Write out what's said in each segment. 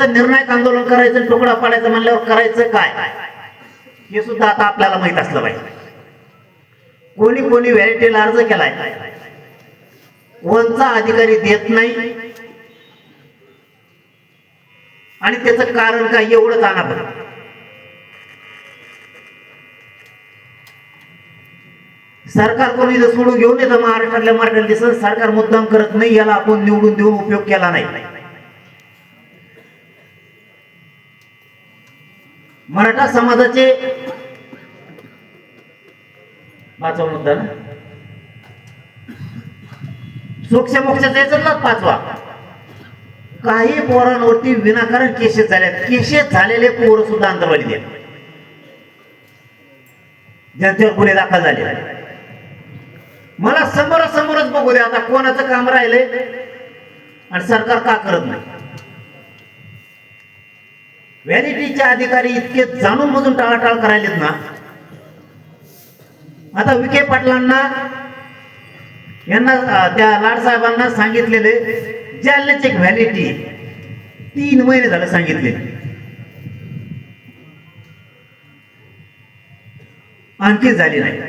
मराठ्यांचं निर्णायक आंदोलन करायचं, तुकडा पाडायचं म्हणल्यावर करायचं काय हे सुद्धा आता आपल्याला माहित असलं पाहिजे. कोणी कोणी व्हॅलिटीला अर्ज केलाय, कोणचा अधिकारी देत नाही आणि त्याचं कारण काय एवढंच आणा बरं. सरकार कोणी जर सोडून घेऊन येतं महाराष्ट्रातल्या मराठ्याला दिसत सरकार मुद्दाम करत नाही, याला आपण निवडून देऊन उपयोग केला नाही. मराठा समाजाचे पाचवा मुद्दा ना, सोक्ष मोक्षाचा याचा पाचवा, काही पोरांवरती विनाकारण केसेस झाल्यात. केसेस झालेले पोरं सुद्धा अंतर्वाली द्या, ज्यांच्यावर गुन्हे दाखल झाले. मला समोरासमोरच बघू द्या आता कोणाचं काम राहिलंय आणि सरकार का करत नाही. व्हॅलिटीचे अधिकारी इतके जाणून बुजून टाळाटाळ करायलेत ना. आता विखे पाटलांना यांना त्या लाडसाहेबांना सांगितलेले जालन्याची एक व्हॅलिटी 3 महिने झालं सांगितले, आणखी झाली नाही.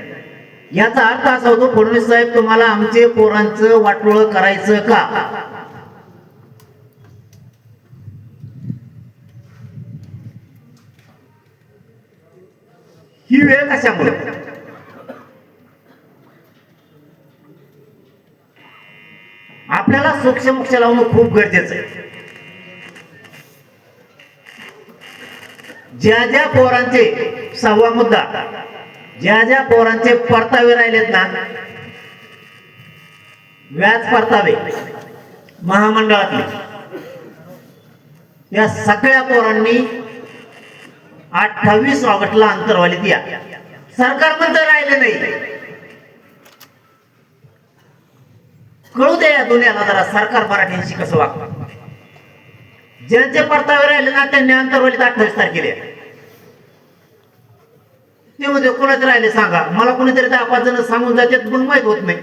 याचा अर्थ असा होतो फडणवीस साहेब तुम्हाला आमचे पोरांचं वाटोळं करायचं का? ही वेळ कशामुळे? आपल्याला सोक्ष मोक्ष लावणं खूप गरजेचं आहे. ज्या ज्या पोरांचे, 6वा मुद्दा, ज्या ज्या पोरांचे परतावे राहिलेत ना, व्याज परतावे महामंडळातले, या सगळ्या पोरांनी 28 ऑगस्टला अंतर्वालीत या. सरकार म्हणतं राहिले नाही. कळू द्या या दुनियाला जरा सरकार मराठ्यांशी कसं वागतं. ज्यांचे परतावे राहिले ना त्यांनी अंतर्वालीत 28 तारखेला. ते म्हणजे कोणाचे राहिले सांगा मला. कोणीतरी 10-5 जण सांगून जातात पण माहित होत नाही.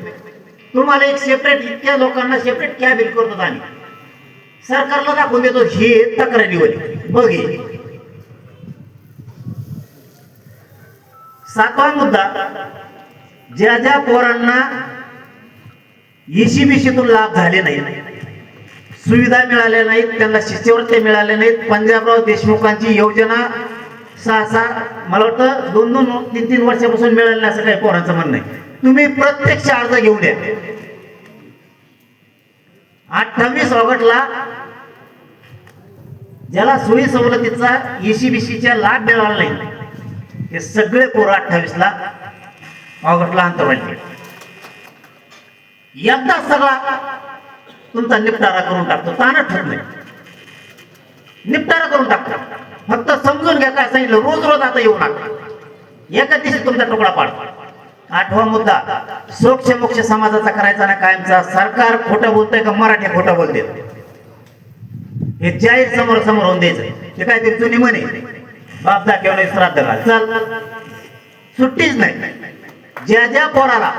तुम्हाला एक सेपरेट, इतक्या लोकांना सेपरेट कॅबिन करतो आणि सरकारला दाखवून देतो हे तक्रारीवर बघ. 7वा मुद्दा, ज्या ज्या पोरांना ECBCतून लाभ झाले नाही, सुविधा मिळाल्या नाहीत, त्यांना शिष्यवृत्त्या मिळाल्या नाहीत, पंजाबराव देशमुखांची योजना 6 मला वाटतं 2-3 वर्षापासून मिळालं असं काही पोरांचं म्हणणं आहे. तुम्ही प्रत्यक्ष अर्ज घेऊन या. 28 ऑगस्टला ज्याला सोयी सवलतीचा ECBCच्या लाभ मिळाला नाही हे सगळे पोरं 28 ऑगस्टला अंतर्वाली. एकदा सगळा तुमचा निपटारा करून टाकतो. ताना ठरत नाही, निपटारा करून टाकतो. फक्त समजून घ्या काय सांगितलं. रोज रोज आता येऊ नका, एका दिवशी तुमचा तुकडा पाडतो. 8वा मुद्दा, सोक्ष मोक्ष समाजाचा करायचा ना कायमचा. सरकार खोटं बोलतंय का मराठी खोटं बोलते हे जाहीर समोर समोर होऊन द्यायचं. ते काय ते जुनी म्हणे बाप दाखवणे श्राद्ध घाल, चल सुट्टीच नाही. ज्या ज्या पोराला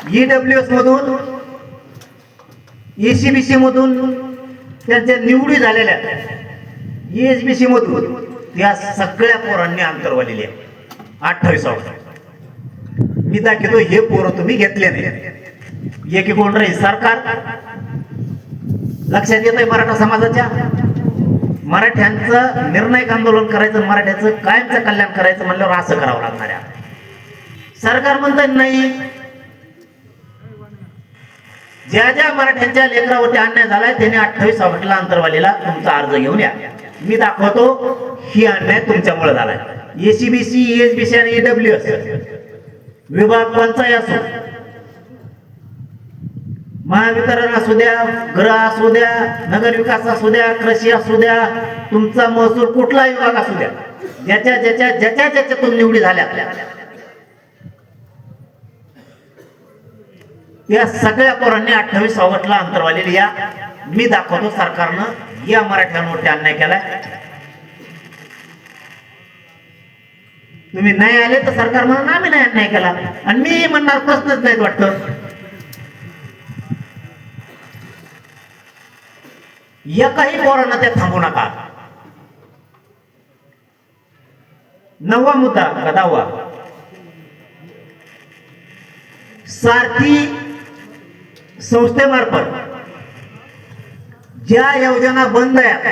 EWS मधून ECBC मधून त्यांच्या निवडी झालेल्या, ESBC मधून या सगळ्या पोरांनी अंतर्वालेली आहे 28 ऑगस्ट. मी दाखवतो हे पोरं तुम्ही घेतले नाही. एक कोण राहील सरकार लक्षात येत आहे. मराठा समाजाच्या मराठ्यांचं निर्णायक आंदोलन करायचं, मराठ्याचं कायमचं कल्याण करायचं म्हणल्यावर असं करावं लागणार आहे. सरकार म्हणतात नाही. ज्या ज्या मराठ्यांच्या लेकरावरती अन्याय झालाय त्यांनी 28 ऑगस्टला अंतर्वालीला तुमचा अर्ज घेऊन या. मी दाखवतो ही अन्याय तुमच्यामुळे झालाय. ECBC, ESBC आणि EWS विभाग कोणचाही असो, महावितरण असू द्या, गृह असू द्या, नगर विकास असू द्या, कृषी असू द्या, तुमचा महसूल कुठलाही विभाग असू द्या, ज्याच्यातून निवडी झाल्या या सगळ्या पोरांनी 28 ऑगस्टला अंतर्वालीला या. मी दाखवतो सरकारनं या मराठ्यांवरती अन्याय केलाय. तुम्ही नाही आले तर सरकार म्हणून आम्ही नाही अन्याय केला आणि मी म्हणणार प्रश्नच नाहीत वाटतं. एकाही पोरांना त्या थांबू नका. 9वा मुद्दा का 10वा, सारथी संस्थेमार्फत ज्या योजना बंद आहेत,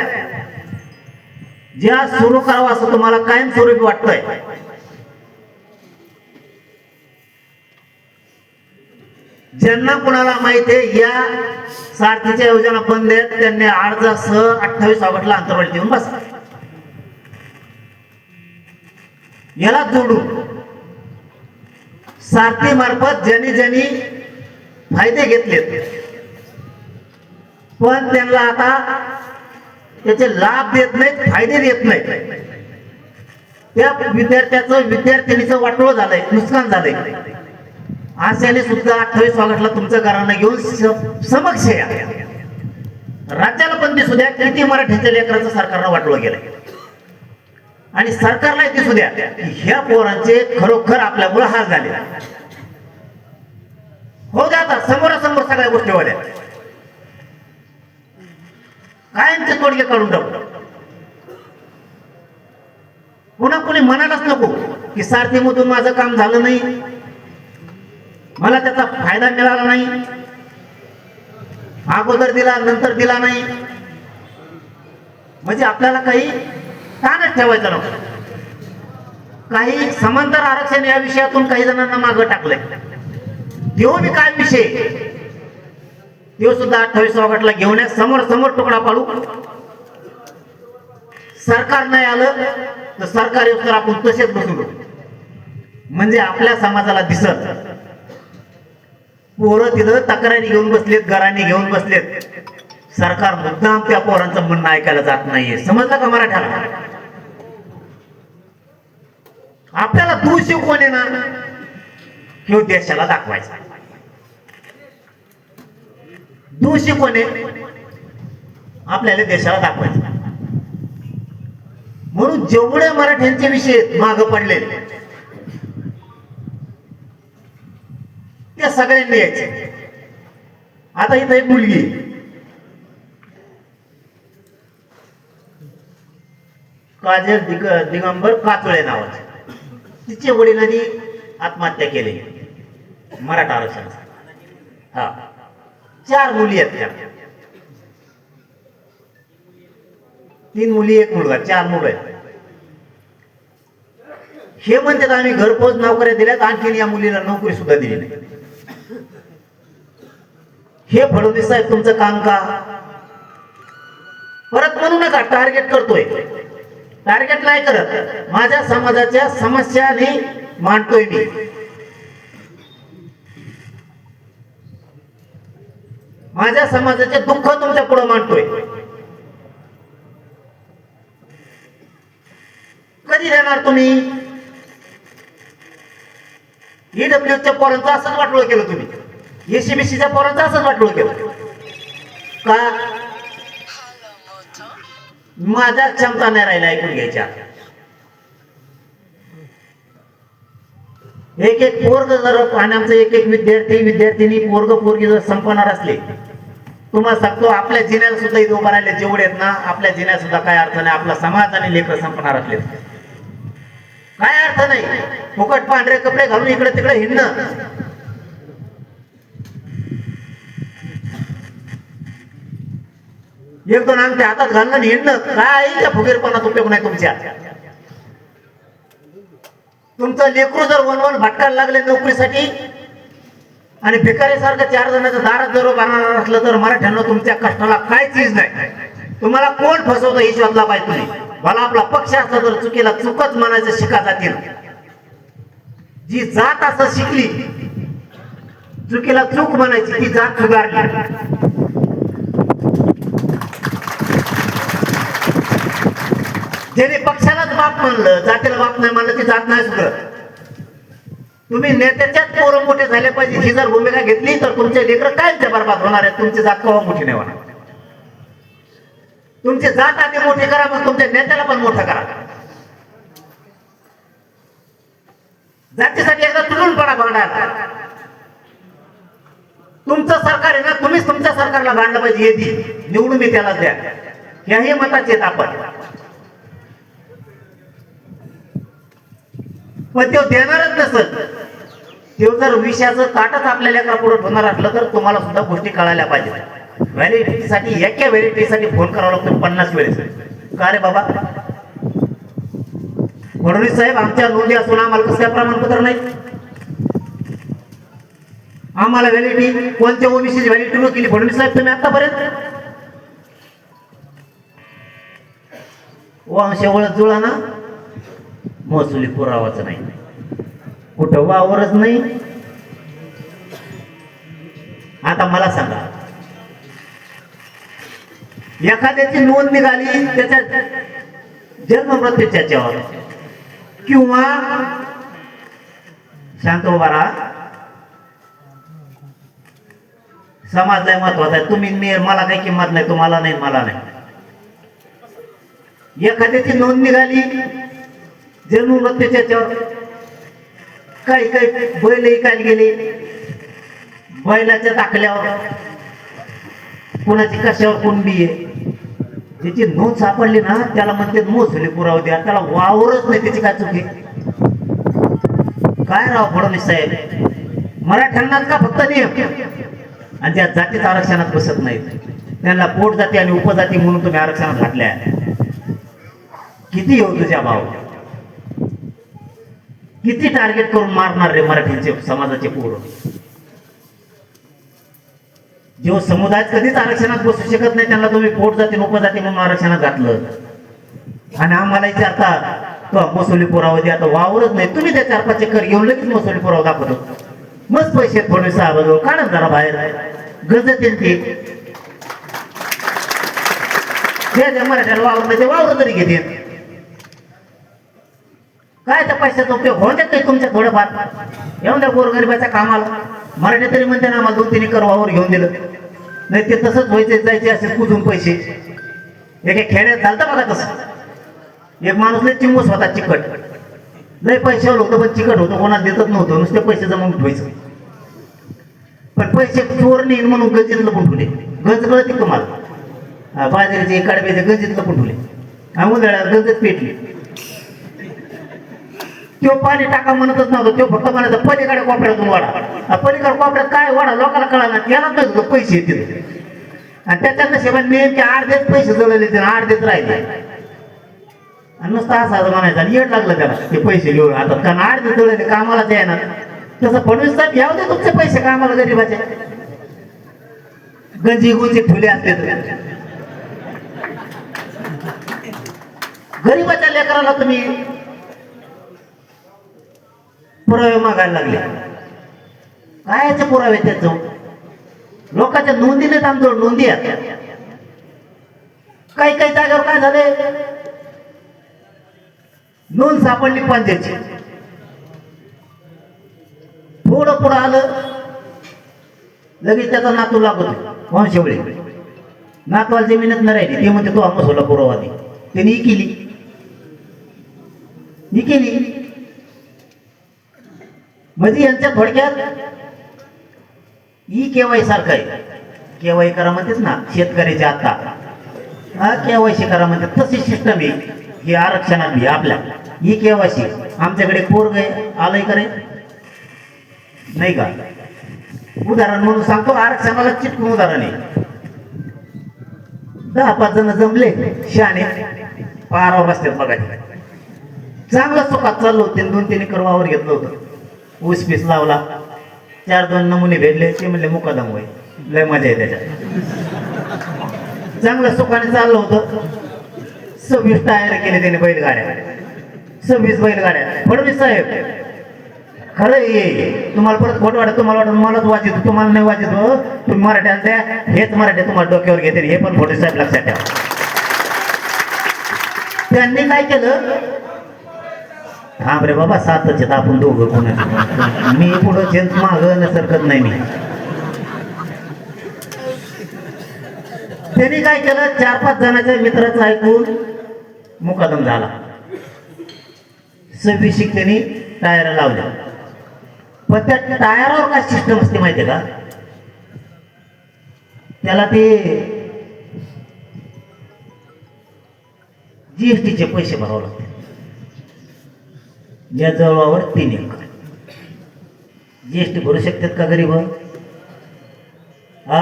ज्या सुरू करावं असं तुम्हाला कायमस्वरूपी वाटतंय, ज्यांना कुणाला माहिती आहे या सारथीच्या योजना बंद आहेत, त्यांनी अर्जासह 28 ऑगस्टला अंतर्वाली देऊन बसा. याला जोडून सारथी मार्फत ज्यांनी फायदे घेतलेत पण त्यांना आता त्याचे लाभ देत नाहीत, फायदे देत नाहीत, त्या विद्यार्थिनीचं वाटोळं झालंय, नुकसान झालंय. अशाने सुद्धा 28 ऑगस्टला तुमचं घराणं घेऊन समक्ष या. राज्याला पण दिसू द्या किती मराठीच्या लेकरांचं सरकारनं वाटोळं गेलंय आणि सरकारला दिसू द्या की ह्या पोरांचे खरोखर आपल्यामुळे हाल झाले. हो द्या आता समोरासमोर सगळ्या गोष्टी वाढल्या, कायमचे तोडगे काढून टाकू. पुन्हा कोणी म्हणायलाच नको की सारथीमधून माझं काम झालं नाही, मला त्याचा फायदा मिळाला नाही, अगोदर दिला नंतर दिला नाही, म्हणजे आपल्याला काही ताणच ठेवायचं नको. काही समांतर आरक्षण या विषयातून काही जणांना मागं टाकलंय, तेव्हा मी काय विषय तेव्हा सुद्धा 28 ऑगस्टला घेऊन या, समोर समोर तुकडा पाडू. सरकार नाही आलं तर सरकार येऊन आपण तसेच बसू, म्हणजे आपल्या समाजाला दिसत पोरं तिथं तक्रारी घेऊन बसलेत, घराने घेऊन बसलेत, सरकार मुद्दाम त्या पोरांचं म्हणणं ऐकायला जात नाहीये. समजलं का मराठ्याला? आपल्याला दोषी कोण आहे ना, हे देशाला दाखवायचा. दोषी कोण आहे आपल्याला देशाला दाखवायचं. म्हणून जेवढे मराठ्यांचे विषय मागं पडले त्या सगळ्यांनी यायचे. आता इथं एक मुलगी काजल दिगंबर काचोळे नावाची, तिच्या वडिलांनी आत्महत्या केली मराठा आरक्षण. हा 4 मुली आहेत त्या, 3 मुली 1 मुलगा, 4 मुलं आहेत. हे म्हणतात आम्ही घरपोच नोकऱ्या दिल्यात, आणखीन या मुलीला नोकरी सुद्धा दिली नाही. हे फडणवीस साहेब तुमचं काम का? परत म्हणू नका टार्गेट करतोय, टार्गेट नाही करत, माझ्या समाजाच्या समस्या मांडतोय मी. माझ्या समाजाचे दुःख तुमच्या पुढे मांडतोय. कधी देणार तुम्ही? ईडब्ल्यूच्या पोरांचं असंच वाटोळं केलं तुम्ही, एसीबीसीच्या पोरांचं असंच वाटोळं केलं का? माझ्या क्षमता नाही राहिला ऐकून घ्यायच्या. एक एक पोरग जर आणि आमचं एक एक विद्यार्थिनी पोरगी जर संपणार असले, तुम्हाला सांगतो आपल्या जिन्याला सुद्धा इथे उभा राहिले जेवढे आहेत ना, आपल्या जिन्यात सुद्धा काय अर्थ नाही. आपला समाज आणि लेकर संपणार असले काय अर्थ नाही. फुकट पांढरे कपडे घालून इकडे तिकडे हिंडणं, एक दोन अंगठे हातात घालणं हिंडणं, काय त्या फुगीरपणात उपयोग नाही तुमच्या. तुमचं लेकरू जर वन भटकायला लागले नोकरीसाठी आणि भिकारीसारखं 4 जणांच्या दारात जर बांधणार असलं तर मराठ्यांना तुमच्या कष्टाला काय चीज नाही. तुम्हाला कोण फसवतं हे शोधला पाहिजे तुम्ही. भला आपला पक्ष असला तर चुकीला चुकच म्हणायचं शिका जातील. जी जात असं शिकली चुकीला चूक म्हणायची, ती जात सुधारली. ज्याने पक्षालाच बाप मानलं, जातीला बाप नाही मानलं, ती जात नाही सुधरत. तुम्ही नेत्याच्याच पोरं मोठे झाले पाहिजे ही जर भूमिका घेतली तर तुमचे लेकर काय बरबाद होणार आहे. तुमची जात केव्हा मोठी नाही होणार. तुमची जात आधी मोठी करा, मग तुमच्या नेत्याला पण मोठा करा. जातीसाठी एकदा तुटून पडा भांडायला. तुमचं सरकार आहे ना, तुम्हीच तुमच्या सरकारला भांडलं पाहिजे. येते निवडून मी त्याला द्या, ह्याही मताचे आहेत आपण. पण तो देणारच नसत. तो जर विषयाचं ताटच आपल्या लेकरापुढे ठेवणार असलं तर तुम्हाला सुद्धा गोष्टी कळायला पाहिजे. व्हॅलिडिटीसाठी एका व्हॅलिडिटीसाठी फोन करावा लागतो 50 वेळेस. का रे बाबा, फडणवीस साहेब आमच्या नोंदी असून आम्हाला कसं काय प्रमाणपत्र नाही? आम्हाला व्हॅलिडिटी कोणत्या ओबीसीची व्हॅलिडिटी न केली फडणवीस साहेब तुम्ही आतापर्यंत? वंश ओळख जुळा ना, महसुली पुरावाच नाही, कुठं वावरच नाही. आता मला सांगा, एखाद्याची नोंद निघाली त्याच्या जन्म मृत्यूच्या याच्यावर, किंवा शांत उभा राहा, समाज लय महत्वाचा आहे. तुम्ही मी मला काही किंमत नाही, तुम्हाला नाही, मला नाही. एखाद्याची नोंद निघाली जन्म मृत्यूच्या याच्यावर, काही काही बैल ऐकायला गेले, बैलाच्या दाखल्यावर कुणाची कशावर कुंडी आहे, त्याची नोंद सापडली ना, त्याला म्हणते महसुली पुरावा द्या. त्याला वावरच नाही, त्याची काय चुकी? काय राव फडणवीस साहेब, मराठ्यांनाच का फक्त नियम आणि त्या जातीच आरक्षणात बसत नाहीत? त्यांना पोट जाती आणि उपजाती म्हणून तुम्ही आरक्षणात घातल्या. किती येऊ तुझ्या भाव, किती टार्गेट करून मारणार रे मराठ्यांचे समाजाचे पोरं? जो समुदाय कधीच आरक्षणात बसू शकत नाही त्यांना तुम्ही पोट जाती उपजाती म्हणून आरक्षणात घातलं. आणि आम्हाला विचारता तो महसुली पुरावा द्या, आता वावरच नाही. तुम्ही त्या 4-5 चक्कर घेऊन लगेच महसुली पुरावा दाखवतो. मस्त पैसे फडणवीस साहेब काढा जरा बाहेर, गजत ते मराठ्याला वावर नाही, ते वावर तरी घेते. काय त्या पैशाचा उपयोग होऊ देत नाही तुमच्या थोडंफार? येऊन द्या गोरगरिबाच्या कामाला. मराठी तरी म्हणते ना, आम्हाला 2-3 एकर वावर घेऊन दिलं. नाही ते तसंच व्हायचे, जायचे असे कुजून पैसे. एका खेड्यात झालतं बघा तसं. एक माणूस लय चिंबूस होता, चिकट लय पैशावर होतं, पण चिकट होतं, कोणाला देतच नव्हतं, नुसते पैसे जमा ठेवायचं. पण पैसे चोर नेईन म्हणून गंजीत लपून ठेवले. गंज कळते तुम्हाला? बाजाराचे कडब्याचे गंजीत लपून ठेवले. उन्हाळ्यात गंजच पेटली. तो पाणी टाका म्हणतच नव्हतं, तो फक्त म्हणायचं पलीकडे कोपऱ्यातून वाढा. पलीकडे कोपऱ्यात काय वाढा लोकांना कळाला, त्यालाच नाही पैसे येतील. आणि त्याच्यात नशिबाने नेमके अर्धेच पैसे जळले, अर्धेच राहिले. आणि नुसतं असं म्हणायचं आणि येड लागलं त्याला ते पैसे घेऊन हातात, कारण अर्धे जळले कामालाच येणार. तसं फडणवीस साहेब घ्याव दे तुमचे पैसे कामाला, गरीबाचे गंजी गुंजी ठेवले असते. गरीबाच्या लेकराला तुम्ही पुरावे मागायला लागले. कायचे पुरावे त्याचं? लोकांच्या नोंदी नाहीत आमच्यावर, नोंदी आहेत. काही काही जागेवर काय झाले, नोंद सापडली पंचायतची, थोडं पुढं आलं लगेच त्याचा नातू लागतो वंशवळी. नातवाला जमीनच नाही राहिली, ते म्हणते तो आम्हाला पुरावा दे. त्यांनी ही केली. म्हणजे यांच्या थोडक्यात ई केवाय सारखं आहे. केवाय करा म्हणतेच ना शेतकऱ्याच्या आता, हा केवायसी करा म्हणते, तशी सिस्टम आहे हे आरक्षणात बी आपल्या. ई केवायसी आमच्याकडे पोरग आलंय करे नाही का? उदाहरण म्हणून सांगतो, आरक्षणाला चिटकून उदाहरण आहे. 10-5 जण जमले शहाणे पारावर रस्त्यात बघायचे, चांगला सुखात चाललो होते. 2-3 एकर वावर घेतलं होतं, ऊस पीस लावला, 4-2 नमुने भेटले. ते म्हणले मुकादम होय, लय मजा आहे त्याच्यात. चांगलं सुखाने चाललं होतं. 26 टायर केले त्याने बैलगाड्या, 26 बैलगाड्या. फडणवीस साहेब खरं ये, तुम्हाला परत खोटं वाटत, तुम्हाला वाटत मलाच वाचित, तुम्हाला नाही वाचित हो. तुम्ही मराठ्याला द्या, हेच मराठी तुम्हाला डोक्यावर घेते. हे पण फडणवीस साहेब लक्षात ठेवा. त्यांनी काय केलं, हा रे बाबा 7च आपण दोघं कोणा, मी पुढं जेंच मागं सरकत नाही. मी त्यांनी काय केलं, 4-5 जणांच्या मित्राचं ऐकून मुकादम झाला. 26 त्यांनी टायर लावल्या. पण त्या टायरावर काय सिस्टम असते माहितीये का? त्याला ते जीएसटीचे पैसे भरावे लागते. या जवळावर 3 एकर जीएसटी भरू शकतात का गरीब? हा,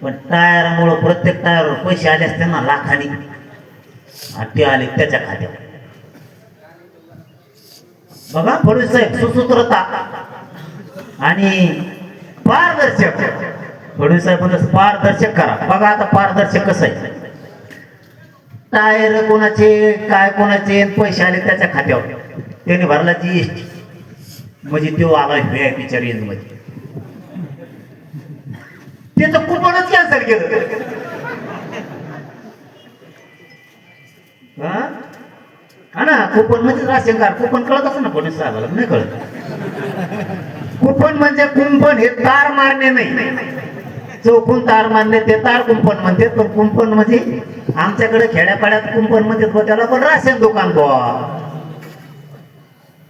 पण टायरामुळं प्रत्येक टायरवर पैसे आले असते ना लाखांनी, ते आले त्याच्या खात्यावर. बघा फडणवीस साहेब, सुसूत्रता आणि पारदर्शक. फडणवीस साहेब म्हणतात पारदर्शक करा. बघा आता पारदर्शक कसं आहे. टायर कोणाचे काय कोणाचे पैसे आले त्याच्या खात्यावर, त्याने भरला जीएसटी, म्हणजे तो आला व्हीआयपीच्या रेंज मध्ये. त्याचं कुपनच कॅन्सल केलं. हा ना, कुपन म्हणजे राशन कार्ड. कुपन कळत असं ना फडणवीस साहेबाला? नाही कळत. कुपन म्हणजे कुंपण, हे तार मारणे नाही. चौकून तार मारणे ते तार कुंपण म्हणते. पण कुंपण म्हणजे आमच्याकडे खेड्यापाड्यात कुंपण म्हणते त्याला, पण राशन दुकान बुवा.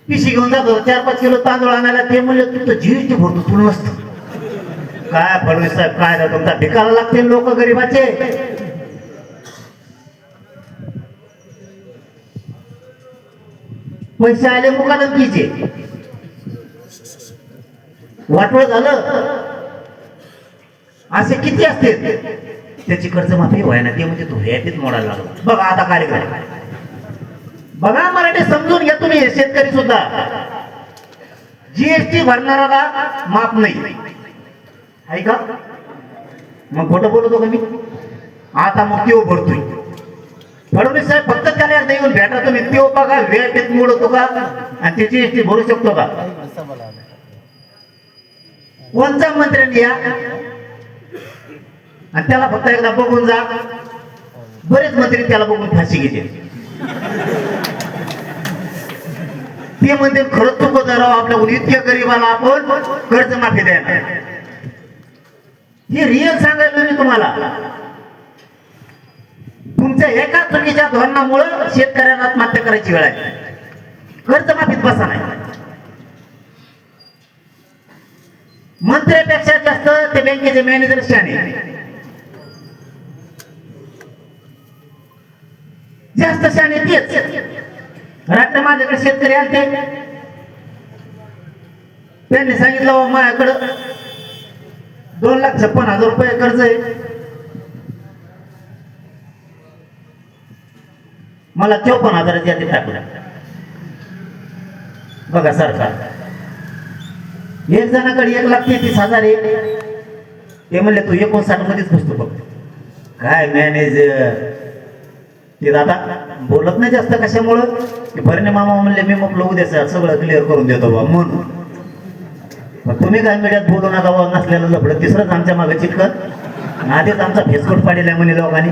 पिशी घेऊन जातो 4-5 किलो तांदूळ आणायला, ते म्हणले तू तर जीएसटी भरतो, तुला नसतं काय. फडणवीस साहेब काय तुमचा भिकायला लागतील लोक गरीबाचे. पैसे आले मुकादमकीचे, वाटवळ झालं. असे किती असते त्याची कर्जमाफी व्हायना, ते म्हणजे तू व्यापीत मोडायला लागला. बघा आता कार्यक्रम बघा मराठी समजून घ्या तुम्ही. शेतकरी सुद्धा जीएसटी भरणारा माफ नाही आहे का? मग खोटं बोलतो का मी? आता मग त्यो भरतोय. फडणवीस साहेब फक्त त्याला एकदा येऊन भेटा तुम्ही, त्यो बघा व्यापीत मोडतो का आणि ते जीएसटी भरू शकतो का? कोणत्या मंत्र्यांनी या आणि त्याला फक्त एकदा बघून जा. बरेच मंत्री त्याला बघून फाशी घेते. ते म्हणते खरंच चुकत राव आपल्याकडून, इतक्या गरीबाला आपण कर्जमाफी द्यायला. हे रिअल सांगायला मी तुम्हाला. तुमच्या एका चुकीच्या धोरणामुळे शेतकऱ्यांना आत्महत्या करायची वेळ आहे. कर्जमाफीत बसा नाही. मंत्र्यापेक्षा जास्त ते बँकेचे मॅनेजर शाणे, जास्त शाणे तेच. रात्र माझ्याकडे शेतकरी आलते, त्यांनी सांगितलं माझ्याकडं 2,56,000 रुपये कर्ज आहे, मला 54,000 यादी टाकल्या. बघा सरकार, एक जणाकडे 1,33,000 आहे, ते म्हणले तू 59 मध्येच बसतो. बघ काय मॅनेजर ते दादा बोलत नाही जास्त. कशामुळं? की भरणे मामा म्हणले मी मग उद्या सगळं क्लिअर करून देतो बा म्हणून. मग तुम्ही काय मीडियात बोलू नका बा, नसलेलं लफडं. तिसरंच आमच्या मागे चिटकत. आधीच आमचा फेसकोट पाडलेला म्हणे लोकांनी,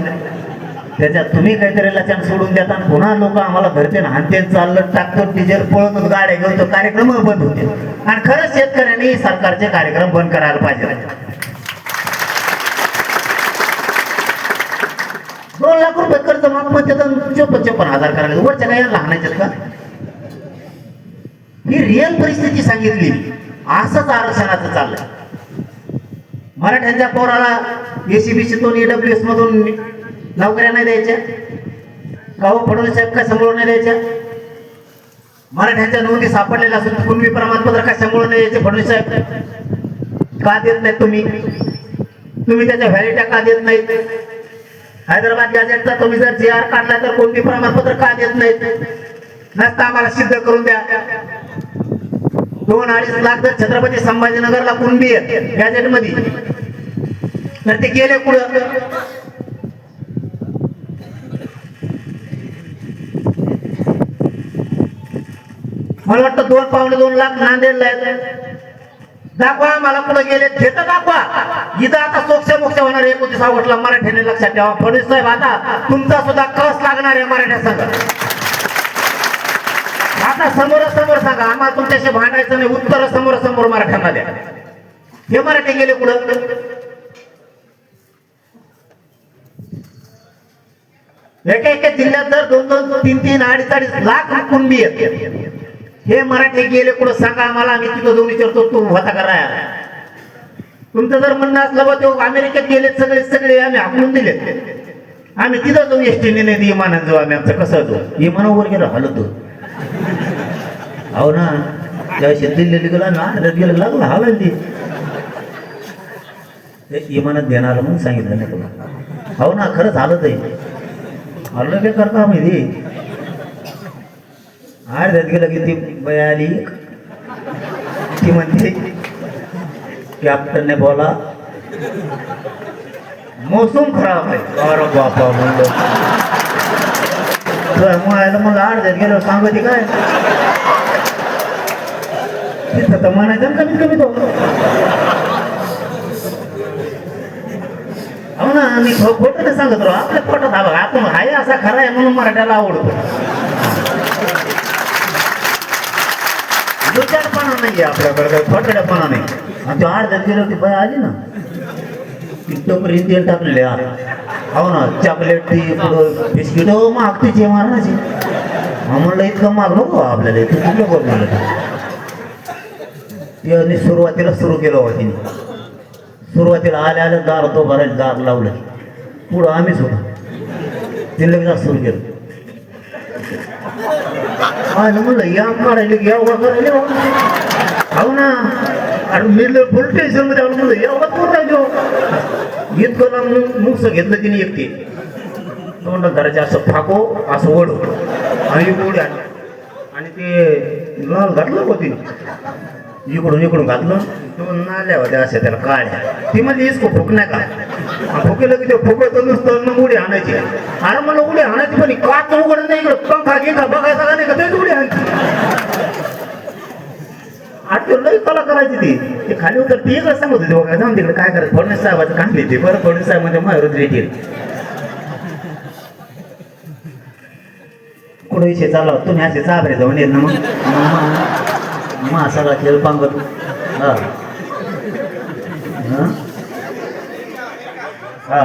त्याच्यात तुम्ही काहीतरी लचान सोडून देता. पुन्हा लोक आम्हाला धरते ना, हानते, चाललं टाकतो, डिझेल पळतो, गाड्या घेऊन, तो कार्यक्रम बंद होते. आणि खरंच शेतकऱ्यांनी सरकारचे कार्यक्रम बंद करायला पाहिजे. 2 लाख रुपये कर्ज माफ म्हणते, 54,000 करायला वरच्या काय लहानाच्यात का? ही रिअल परिस्थिती सांगितली. असंच आरक्षणाचं चाललंय. मराठ्यांच्या पोराला एसीबीसीतून ईडब्ल्यूएस मधून नोकऱ्या नाही द्यायच्या का? हो फडणवीस साहेब काय समोर नाही द्यायच्या? मराठ्यांच्या नोंदी सापडलेल्या असून कुणबी प्रमाणपत्र कशामुळे नाही द्यायचे? फडणवीस साहेब का देत नाहीत तुम्ही? त्याच्या व्हॅलिडिटी का देत नाहीत? हैदराबाद गॅजेटचा तुम्ही जर जी आर काढला तर कोणती प्रमाणपत्र का देत नाहीत? नसता आम्हाला सिद्ध करून द्या. 2-2.5 लाख जर छत्रपती संभाजीनगरला कुणबी आहेत गॅजेट मध्ये, तर ते गेले कुठं? मला वाटतं 2-2.25 लाख नांदेडला आहेत. दाखवा मला कुठं गेले, घेतं दाखवा. इथं आता सोक्ष होणार आहे 29 ऑगस्टला. मराठ्याने लक्षात ठेवा. फडणवीस साहेब आता तुमचा सुद्धा कस लागणार आहे मराठ्या संघ. आता समोरासमोर सांगा, आम्हाला तुमच्याशी भांडायचं नाही. उत्तर समोरासमोर मराठ्यांना द्या. हे मराठी गेले कुठं? एका जिल्ह्यात जर 2-2, 3-3, 2.5 लाख कुणबी आहेत. हे मराठी गेले कुठं सांगा मला. आम्ही तिथं जाऊन विचारतो तू होता का राया. तुमचं जर म्हणणं असलं बा तो अमेरिकेत गेले सगळे सगळे आम्ही हाकलून दिले, आम्ही तिथं जाऊ एसटीने नाही विमानात जाऊ, आम्ही आमचं कसं जाऊ, विमानावर गेलो हलतो. हो ना, त्या दिल्लीला गेला ना गेलं लागलं हालायला ती विमानात देणार म्हणून सांगितलं नाही तुला. हो ना, खरंच हालत आहे. हल्लं काय करता माहिती अर्ध्यात गेलं की ती बाई आली, ती म्हणते कॅप्टनने बोला मोसम खराब आहे. अरे बापा म्हणलं म्हणायला मग अर्ध्यात गेलं सांगते काय तिथं तर म्हणायचं ना कमीत कमी तो. हो ना, मी खोटं नाही सांगत राहू, आपल्या पोटात हा बघा आपण हाय असा खरा आहे म्हणून मराठ्याला आवडतो. दुचारपणा नाही आपल्याकडे, खोटड्यापणा नाही. आणि तो अर्ध्यात गेलो ती बाई आली ना, टोकरी तेल टाकलेले. हो ना, चॉकलेट ती पुढं बिस्किट मागतीची मारण्याची. म्हणलं इतकं माग नको आपल्याला, इथं कुठलं बघ म्हणलं. तिने सुरुवातीला सुरू केलं होतं तिने. सुरुवातीला आल्या आल्या दार तो भरायला दार लावलं, पुढं आम्हीच होतो. ते लगेच सुरू केलं. म्हणलं या मारायला की या करायला. हो ना, आणि मी पोलीस स्टेशन मध्ये आलो म्हणलं एवढं कोण राहिलो. इतकं लांब मुसं घेतलं तिने एकटी, तोंडात धरायचं असं फाको असं ओढ आणि उड्या आणि ते लाल घातलं होती इकडून इकडून घातलं. दोन नाल्या होत्या अशा त्याला काळ्या, ती म्हणजे इसको फुक नाही का, फुकेलं की ते फुकत नुसतं मग उडी आणायची. अरे मला उडी आणायची पण काच उघड नाही, इकडं पंखा घे का बघायचा का नाही का तेच उडी आणायची. आठवलं लई कला करायची ती खाली उतर ती एकच सांगत होती बघा जाऊन तिकडे काय करायचं. फडणवीस साहेबाचं काम लिहिते बरं, फडणवीस साहेब म्हणजे माहेर रिटेल कुठं विषय चालला तुम्ही असे चाबरे जाऊन येत ना मग सगळा खेळ पांगत. हा हा